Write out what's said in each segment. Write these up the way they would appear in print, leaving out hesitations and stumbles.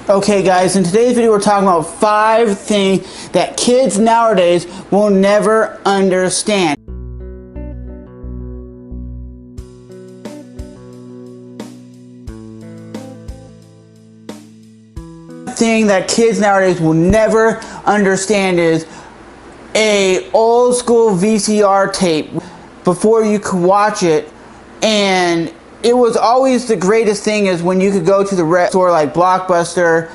Okay guys, in today's video we're talking about 5 things that kids nowadays will never understand. Thing that kids nowadays will never understand is a old school VCR tape before you could watch it, and it was always the greatest thing is when you could go to the store like Blockbuster,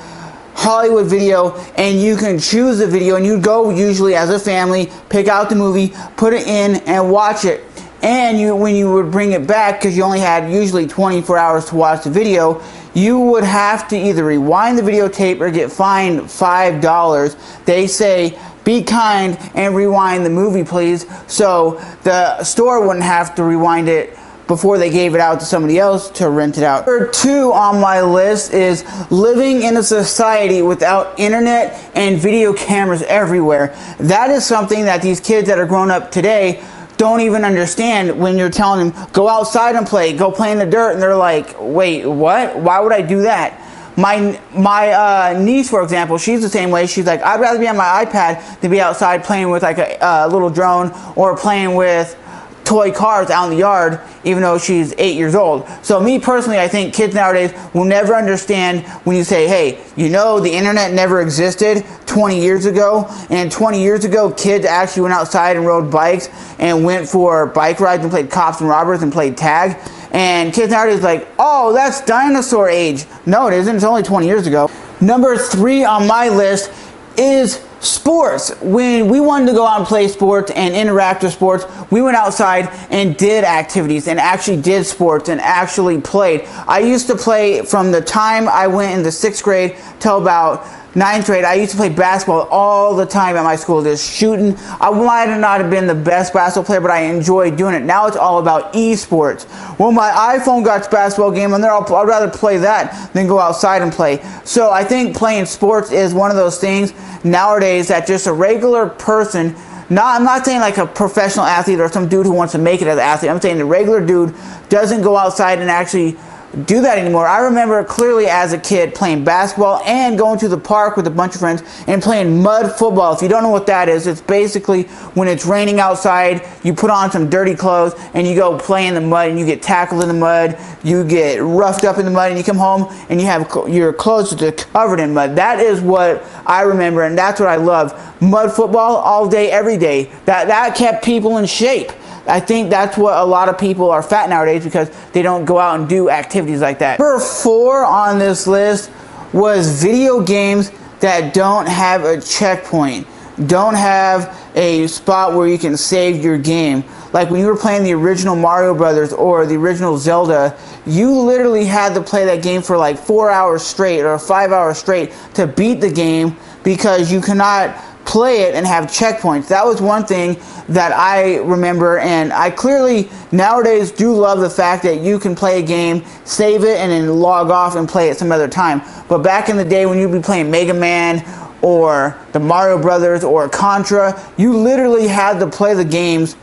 Hollywood Video, and you can choose the video, and you'd go usually as a family, pick out the movie, put it in, and watch it. And when you would bring it back, because you only had usually 24 hours to watch the video, you would have to either rewind the videotape or get fined $5. They say, be kind and rewind the movie please, so the store wouldn't have to rewind it before they gave it out to somebody else to rent it out. Number 2 on my list is living in a society without internet and video cameras everywhere. That is something that these kids that are grown up today don't even understand when you're telling them, go outside and play, go play in the dirt, and they're like, wait, what? Why would I do that? My niece, for example, she's the same way. She's like, I'd rather be on my iPad than be outside playing with like a little drone or playing with toy cars out in the yard, even though she's 8 years old. So me personally, I think kids nowadays will never understand when you say, hey, you know the internet never existed 20 years ago, and 20 years ago kids actually went outside and rode bikes and went for bike rides and played cops and robbers and played tag. And kids nowadays are like, oh, that's dinosaur age. No, it isn't. It's only 20 years ago. Number 3 on my list is sports. When we wanted to go out and play sports and interact with sports, we went outside and did activities and actually did sports and actually played. I used to play from the time I went in the 6th grade till about 9th grade. I used to play basketball all the time at my school, just shooting. I might not have been the best basketball player, but I enjoyed doing it. Now it's all about esports. Well, my iPhone got its basketball game, and I'd rather play that than go outside and play. So I think playing sports is one of those things nowadays that just a regular person, I'm not saying like a professional athlete or some dude who wants to make it as an athlete. I'm saying the regular dude doesn't go outside and actually do that anymore. I remember clearly as a kid playing basketball and going to the park with a bunch of friends and playing mud football. If you don't know what that is, it's basically when it's raining outside, you put on some dirty clothes and you go play in the mud, and you get tackled in the mud, you get roughed up in the mud, and you come home and you have your clothes covered in mud. That is what I remember, and that's what I love. Mud football all day, every day. That kept people in shape. I think that's what a lot of people are fat nowadays, because they don't go out and do activities like that. Number 4 on this list was video games that don't have a checkpoint, don't have a spot where you can save your game. Like when you were playing the original Mario Brothers or the original Zelda, you literally had to play that game for like 4 hours straight or 5 hours straight to beat the game, because you cannot play it and have checkpoints. That was one thing that I remember, and I clearly nowadays do love the fact that you can play a game, save it, and then log off and play it some other time. But back in the day when you'd be playing Mega Man or the Mario Brothers or Contra, you literally had to play the games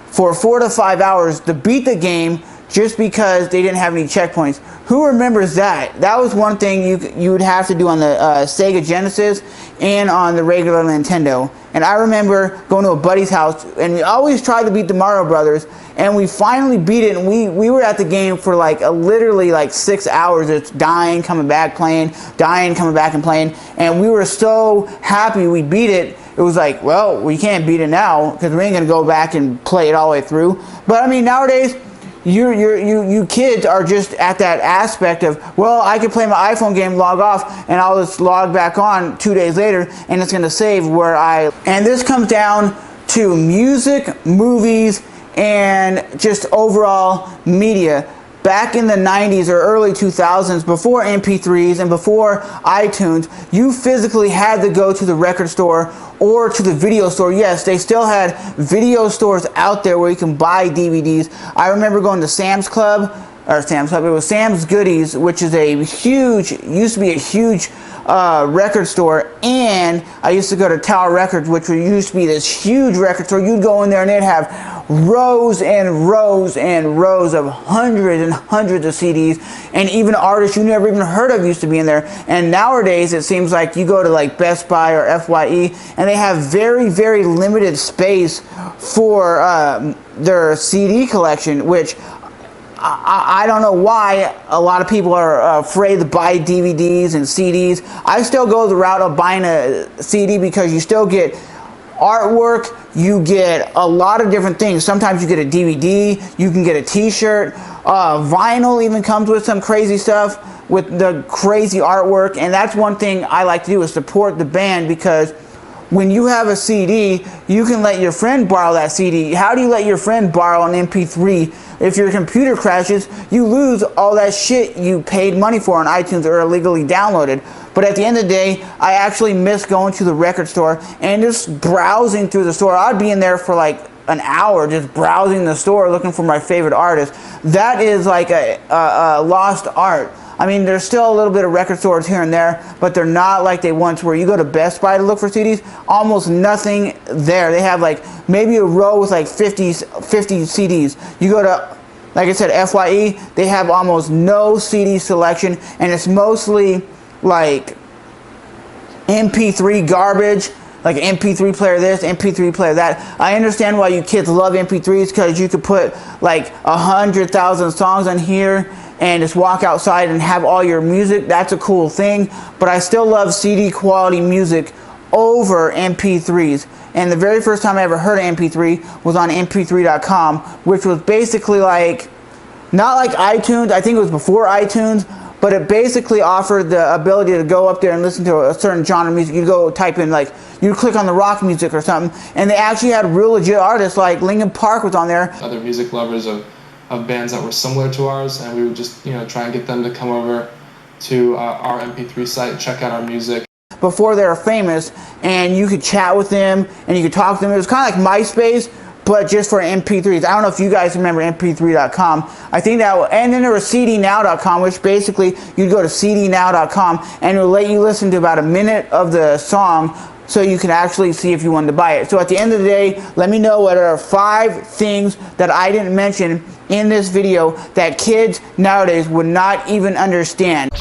for 4 to 5 hours to beat the game just because they didn't have any checkpoints. Who remembers that? That was one thing you would have to do on the Sega Genesis and on the regular Nintendo. And I remember going to a buddy's house, and we always tried to beat the Mario Brothers, and we finally beat it, and we were at the game for like literally like 6 hours. It's dying, coming back, playing, dying, coming back and playing, and we were so happy we beat it. It was like, well, we can't beat it now because we ain't gonna go back and play it all the way through. But I mean, nowadays, you kids are just at that aspect of, well, I can play my iPhone game, log off, and I'll just log back on 2 days later, and it's going to save where and this comes down to music, movies, and just overall media. Back in the 90s or early 2000s, before MP3s and before iTunes, you physically had to go to the record store or to the video store. Yes, they still had video stores out there where you can buy DVDs. I remember going to Sam's Club or Sam's Club. It was Sam's Goodies, which is a huge, used to be a huge record store, and I used to go to Tower Records, which used to be this huge record store. You'd go in there and they'd have rows and rows and rows of hundreds and hundreds of CDs, and even artists you never even heard of used to be in there. And nowadays it seems like you go to like Best Buy or FYE and they have very, very limited space for their CD collection, which I don't know why a lot of people are afraid to buy DVDs and CDs. I still go the route of buying a CD because you still get artwork, you get a lot of different things. Sometimes you get a DVD, you can get a t-shirt, vinyl even comes with some crazy stuff with the crazy artwork. And that's one thing I like to do, is support the band, because when you have a CD, you can let your friend borrow that CD. How do you let your friend borrow an MP3? If your computer crashes, you lose all that shit you paid money for on iTunes or illegally downloaded. But at the end of the day, I actually miss going to the record store and just browsing through the store. I'd be in there for like an hour just browsing the store looking for my favorite artist. That is like a lost art. I mean, there's still a little bit of record stores here and there, but they're not like they once were. You go to Best Buy to look for CDs, almost nothing there. They have like maybe a row with like 50 CDs. You go to, like I said, FYE, they have almost no CD selection, and it's mostly like MP3 garbage, like MP3 player this, MP3 player that. I understand why you kids love MP3s, because you could put like 100,000 songs on here and just walk outside and have all your music. That's a cool thing, but I still love CD quality music over MP3s. And the very first time I ever heard of MP3 was on mp3.com, which was basically like, not like iTunes, I think it was before iTunes, but it basically offered the ability to go up there and listen to a certain genre of music. You'd go type in, like, you'd click on the rock music or something, and they actually had real legit artists, like Linkin Park was on there. Other music lovers of bands that were similar to ours, and we would just, try and get them to come over to our MP3 site, check out our music. Before they were famous, and you could chat with them, and you could talk to them. It was kind of like MySpace, but just for MP3s. I don't know if you guys remember mp3.com. I think that, and then there was cdnow.com, which basically you'd go to cdnow.com and it would let you listen to about a minute of the song so you can actually see if you wanted to buy it. So at the end of the day, let me know what are 5 things that I didn't mention in this video that kids nowadays would not even understand.